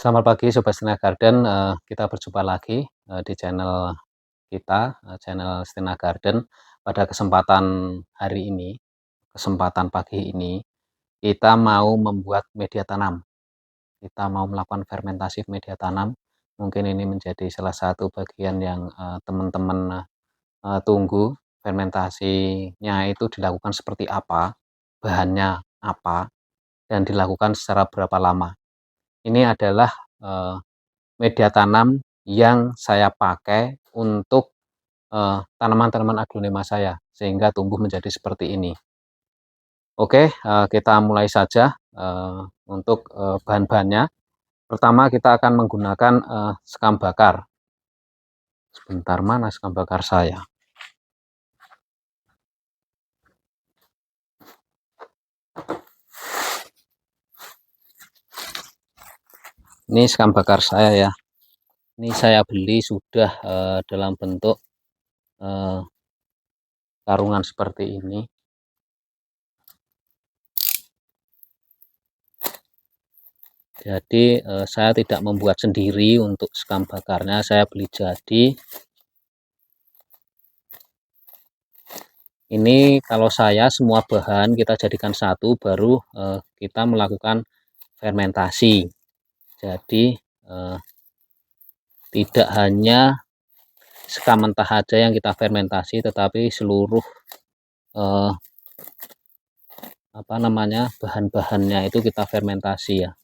Selamat pagi Sobat Stina Garden, kita berjumpa lagi di channel kita, channel Stina Garden. Pada kesempatan hari ini, kesempatan pagi ini, kita mau membuat media tanam. Kita mau melakukan fermentasi media tanam. Mungkin ini menjadi salah satu bagian yang teman-teman tunggu. Fermentasinya itu dilakukan seperti apa, bahannya apa, dan dilakukan secara berapa lama. Ini adalah media tanam yang saya pakai untuk tanaman-tanaman aglonema saya, sehingga tumbuh menjadi seperti ini. Oke, kita mulai saja untuk bahan-bahannya. Pertama kita akan menggunakan sekam bakar. Sebentar, mana sekam bakar saya? Ini sekam bakar saya ya. Ini saya beli sudah dalam bentuk karungan seperti ini. Jadi saya tidak membuat sendiri untuk sekam bakarnya, saya beli jadi. Ini kalau saya semua bahan kita jadikan satu, baru kita melakukan fermentasi. Jadi tidak hanya sekam mentah aja yang kita fermentasi, tetapi seluruh bahan-bahannya itu kita fermentasi ya,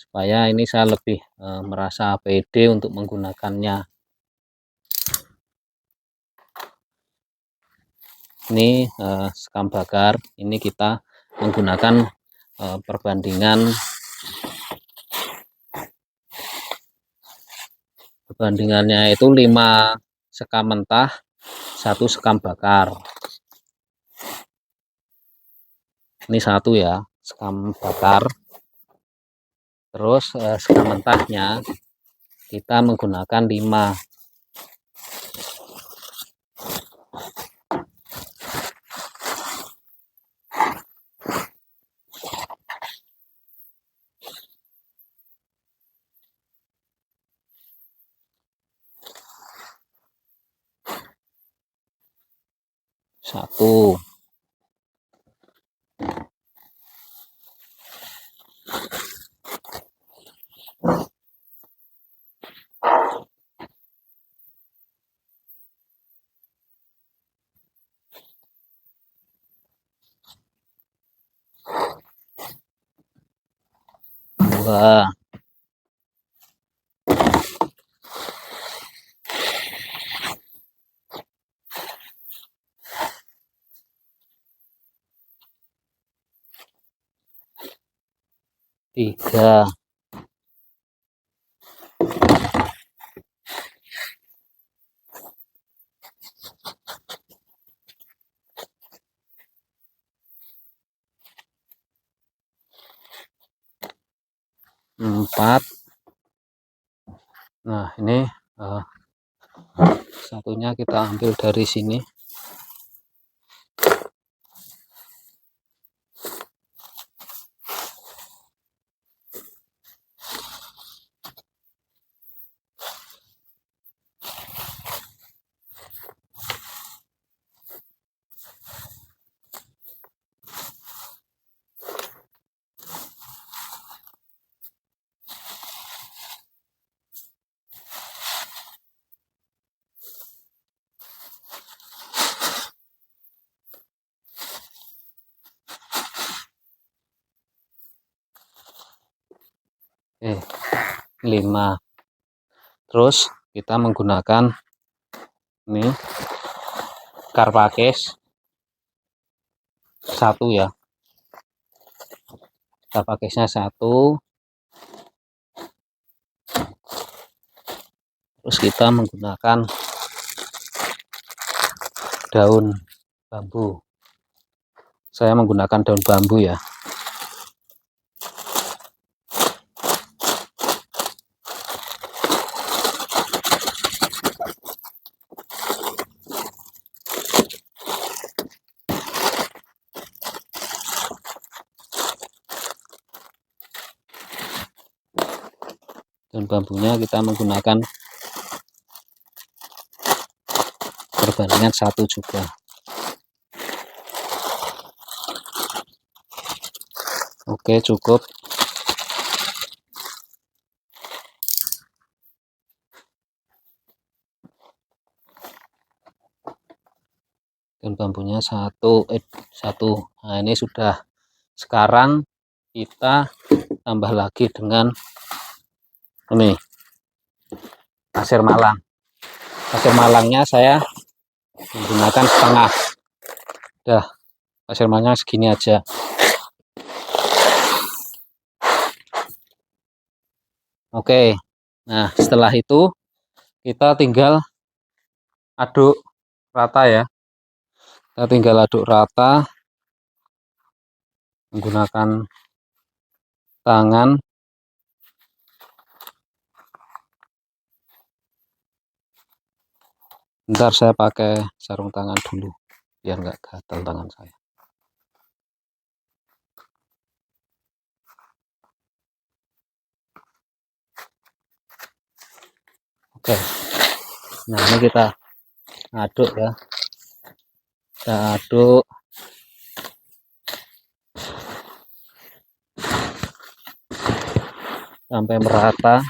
supaya ini saya lebih merasa pede untuk menggunakannya. Ini sekam bakar, ini kita menggunakan perbandingannya itu 5 sekam mentah, 1 sekam bakar. Ini 1 ya, sekam bakar. Terus sekam mentahnya kita menggunakan 5. Satu. Dua. Tiga. 4. Nah ini satunya kita ambil dari sini. Oke, 5. Terus kita menggunakan ini Carpakes 1 ya. Carpakesnya 1. Terus kita menggunakan daun bambu. Saya menggunakan daun bambu ya. Daun bambunya kita menggunakan perbandingan 1 juga. Oke, cukup. Daun bambunya satu. Nah, ini sudah. Sekarang kita tambah lagi dengan ini pasir malang. Pasir malangnya saya menggunakan setengah. Dah, pasir malangnya segini aja. Oke, nah setelah itu kita tinggal aduk rata ya. Kita tinggal aduk rata menggunakan tangan. Bentar, saya pakai sarung tangan dulu biar nggak gatal tangan saya. Oke, nah ini kita aduk ya. Kita aduk sampai merata.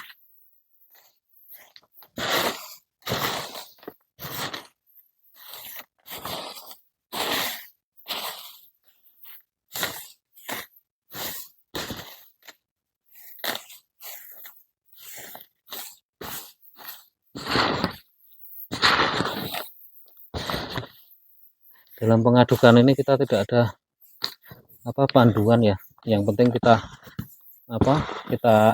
Dalam pengadukan ini kita tidak ada panduan ya. Yang penting kita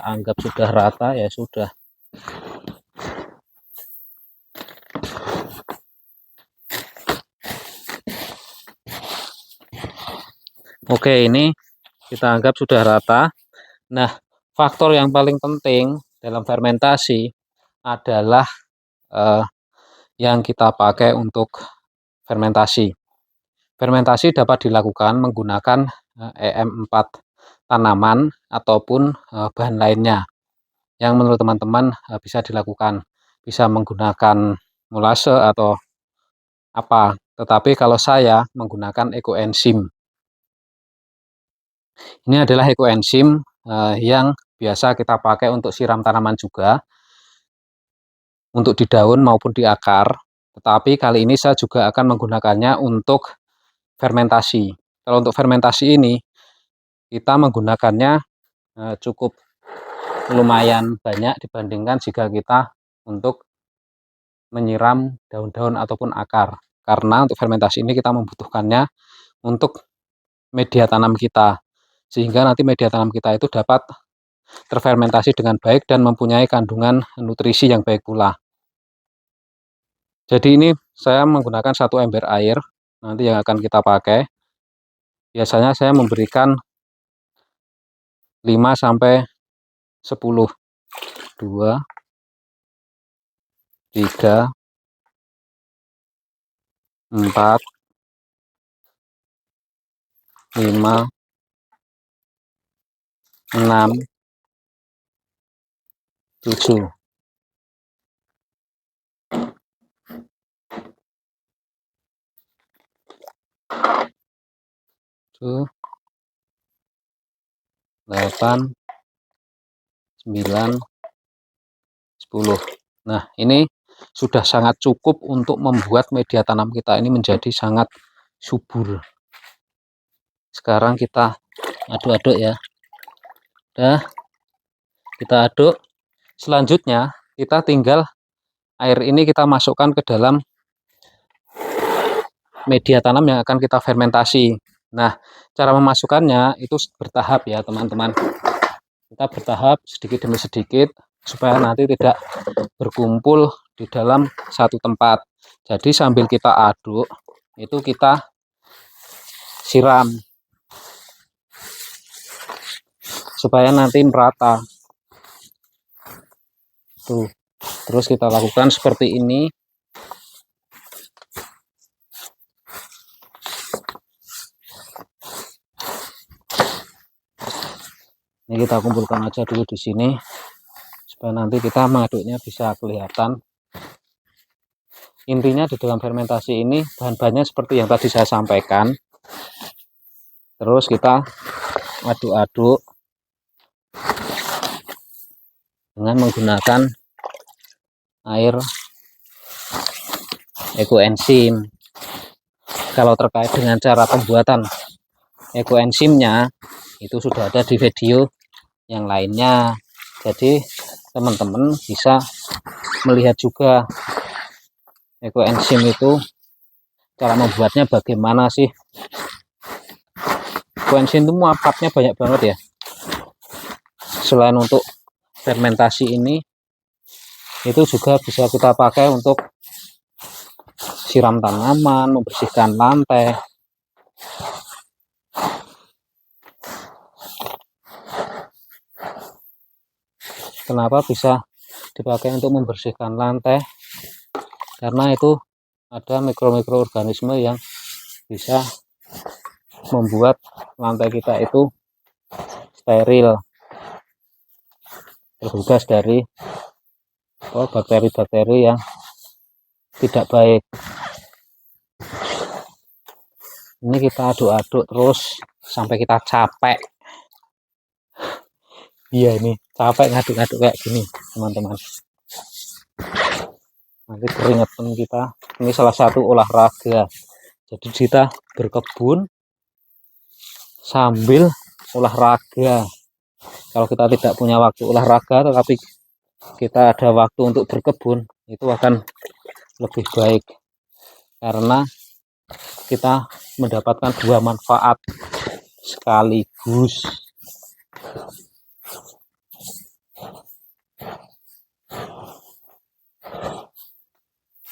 anggap sudah rata ya sudah. Oke, ini kita anggap sudah rata. Nah, faktor yang paling penting dalam fermentasi adalah yang kita pakai untuk fermentasi. Fermentasi dapat dilakukan menggunakan EM4 tanaman ataupun bahan lainnya yang menurut teman-teman bisa dilakukan. Bisa menggunakan molase atau apa. Tetapi kalau saya menggunakan ekoenzim. Ini adalah ekoenzim yang biasa kita pakai untuk siram tanaman juga, untuk di daun maupun di akar. Tetapi kali ini saya juga akan menggunakannya untuk fermentasi. Kalau untuk fermentasi ini kita menggunakannya cukup lumayan banyak dibandingkan jika kita untuk menyiram daun-daun ataupun akar. Karena untuk fermentasi ini kita membutuhkannya untuk media tanam kita. Sehingga nanti media tanam kita itu dapat terfermentasi dengan baik dan mempunyai kandungan nutrisi yang baik pula. Jadi ini saya menggunakan 1 ember air nanti yang akan kita pakai. Biasanya saya memberikan 5 sampai 10. 2, 3, 4, 5, 6, 7. Tuh, 8, 9, 10. Nah, ini sudah sangat cukup untuk membuat media tanam kita ini menjadi sangat subur. Sekarang kita aduk-aduk ya. Udah, kita aduk. Selanjutnya kita tinggal air ini kita masukkan ke dalam media tanam yang akan kita fermentasi. Nah, cara memasukkannya itu bertahap ya teman-teman. Kita bertahap sedikit demi sedikit supaya nanti tidak berkumpul di dalam satu tempat. Jadi sambil kita aduk itu kita siram supaya nanti merata. Tuh. Terus kita lakukan seperti ini. Ini kita kumpulkan aja dulu di sini dan nanti kita mengaduknya bisa kelihatan. Intinya di dalam fermentasi ini bahan-bahannya seperti yang tadi saya sampaikan. Terus kita aduk-aduk dengan menggunakan air ekoenzim. Kalau terkait dengan cara pembuatan ekoenzimnya itu sudah ada di video yang lainnya, jadi teman-teman bisa melihat juga ekoenzim itu cara membuatnya bagaimana sih. Ekoenzim itu manfaatnya banyak banget ya. Selain untuk fermentasi ini, itu juga bisa kita pakai untuk siram tanaman, membersihkan lantai. Kenapa bisa dipakai untuk membersihkan lantai? Karena itu ada mikro-mikroorganisme yang bisa membuat lantai kita itu steril, terbebas dari bakteri-bakteri yang tidak baik. Ini kita aduk-aduk terus sampai kita capek. Iya, ini capek ngaduk-ngaduk kayak gini teman-teman. Nanti keringetan kita. Ini salah satu olahraga. Jadi kita berkebun sambil olahraga. Kalau kita tidak punya waktu olahraga tetapi kita ada waktu untuk berkebun, itu akan lebih baik karena kita mendapatkan dua manfaat sekaligus.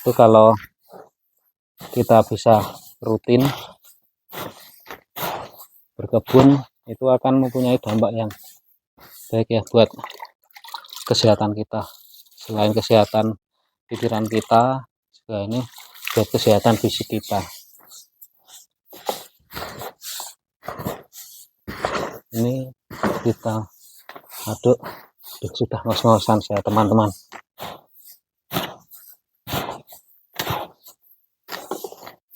Itu kalau kita bisa rutin berkebun, itu akan mempunyai dampak yang baik ya buat kesehatan kita. Selain kesehatan pikiran kita, juga ini buat kesehatan fisik kita. Ini kita aduk, sudah ngos-ngosan saya teman-teman.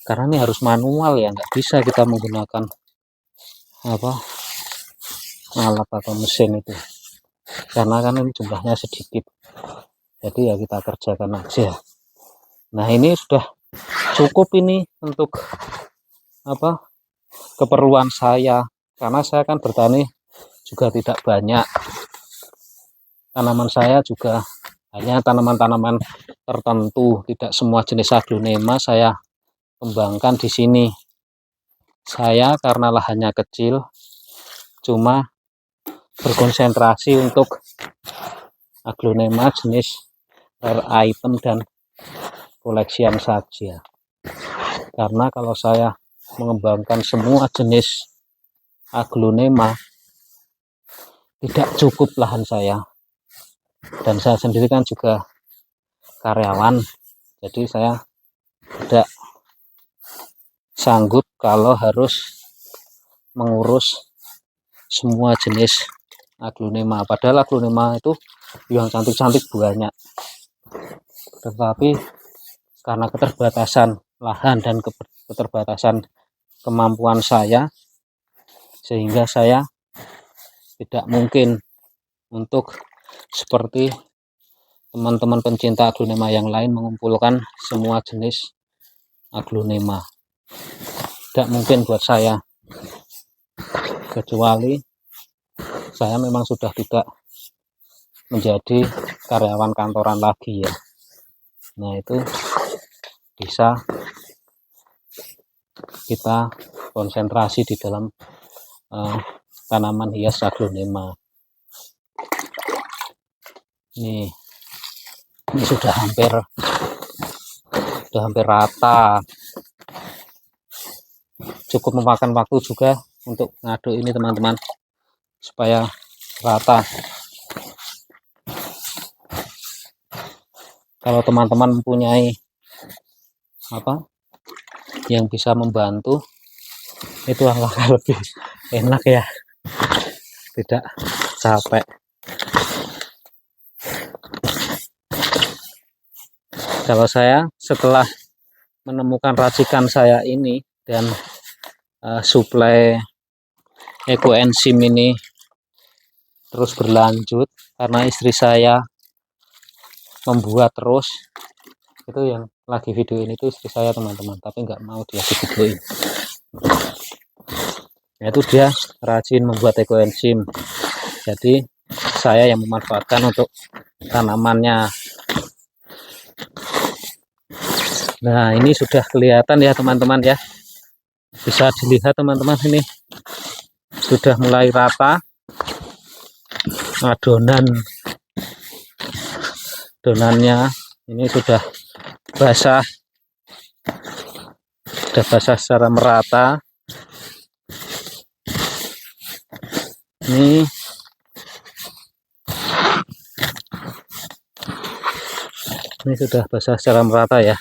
Karena ini harus manual ya, nggak bisa kita menggunakan alat atau mesin itu, karena kan ini jumlahnya sedikit, jadi ya kita kerjakan aja. Nah, ini sudah cukup ini untuk keperluan saya, karena saya kan bertani juga tidak banyak. Tanaman saya juga hanya tanaman-tanaman tertentu, tidak semua jenis aglonema saya kembangkan di sini. Saya karena lahannya kecil, cuma berkonsentrasi untuk aglonema jenis rare item dan koleksian saja. Karena kalau saya mengembangkan semua jenis aglonema, tidak cukup lahan saya, dan saya sendiri kan juga karyawan, jadi saya tidak sanggup kalau harus mengurus semua jenis aglonema. Padahal aglonema itu yang cantik-cantik banyak, tetapi karena keterbatasan lahan dan keterbatasan kemampuan saya, sehingga saya tidak mungkin untuk seperti teman-teman pencinta aglonema yang lain mengumpulkan semua jenis aglonema. Tidak mungkin buat saya, kecuali saya memang sudah tidak menjadi karyawan kantoran lagi ya. Nah, itu bisa kita konsentrasi di dalam tanaman hias aglonema. Ini sudah hampir rata. Cukup memakan waktu juga untuk ngaduk ini teman-teman, supaya rata. Kalau teman-teman mempunyai yang bisa membantu, itu akan lebih enak ya, tidak capek. Kalau saya setelah menemukan racikan saya ini dan suplai ekoenzim ini terus berlanjut karena istri saya membuat terus, itu yang lagi video ini tuh istri saya teman-teman, tapi nggak mau dia videoin. Yaitu dia rajin membuat ekoenzim, jadi saya yang memanfaatkan untuk tanamannya. Nah, ini sudah kelihatan ya teman-teman ya, bisa dilihat teman-teman, ini sudah mulai rata donannya, ini sudah basah secara merata. Ini sudah basah secara merata ya.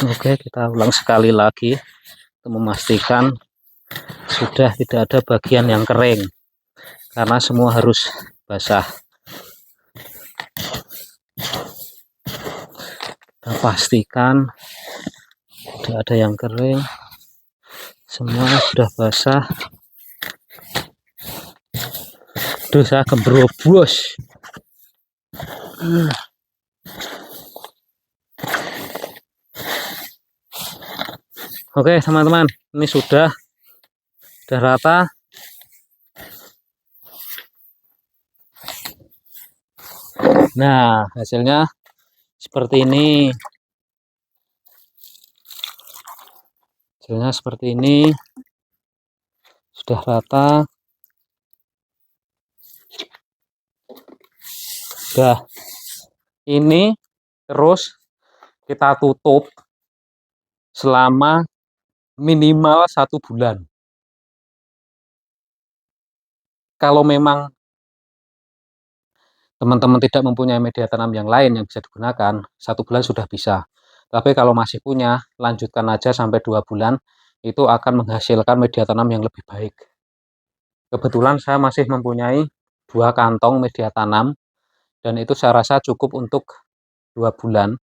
Oke, kita ulang sekali lagi untuk memastikan sudah tidak ada bagian yang kering, karena semua harus basah. Kita pastikan tidak ada yang kering, semua sudah basah. Aduh, saya gembrobos. Oke teman-teman, ini sudah rata. Nah, hasilnya seperti ini. Sudah rata. Sudah. Ini terus kita tutup selama minimal 1 bulan. Kalau memang teman-teman tidak mempunyai media tanam yang lain yang bisa digunakan, 1 bulan sudah bisa. Tapi kalau masih punya, lanjutkan aja sampai 2 bulan, itu akan menghasilkan media tanam yang lebih baik. Kebetulan saya masih mempunyai 2 kantong media tanam, dan itu saya rasa cukup untuk 2 bulan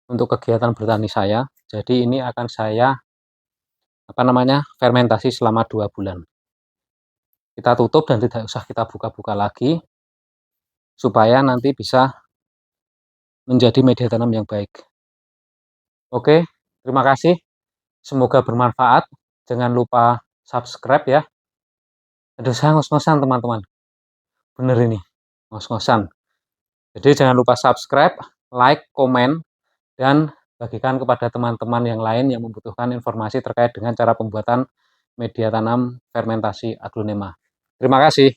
untuk kegiatan bertani saya. Jadi ini akan saya fermentasi selama 2 bulan. Kita tutup dan tidak usah kita buka-buka lagi, supaya nanti bisa menjadi media tanam yang baik. Oke, terima kasih. Semoga bermanfaat. Jangan lupa subscribe ya. Aduh, saya ngos-ngosan teman-teman. Bener ini, ngos-ngosan. Jadi jangan lupa subscribe, like, komen, dan bagikan kepada teman-teman yang lain yang membutuhkan informasi terkait dengan cara pembuatan media tanam fermentasi aglonema. Terima kasih.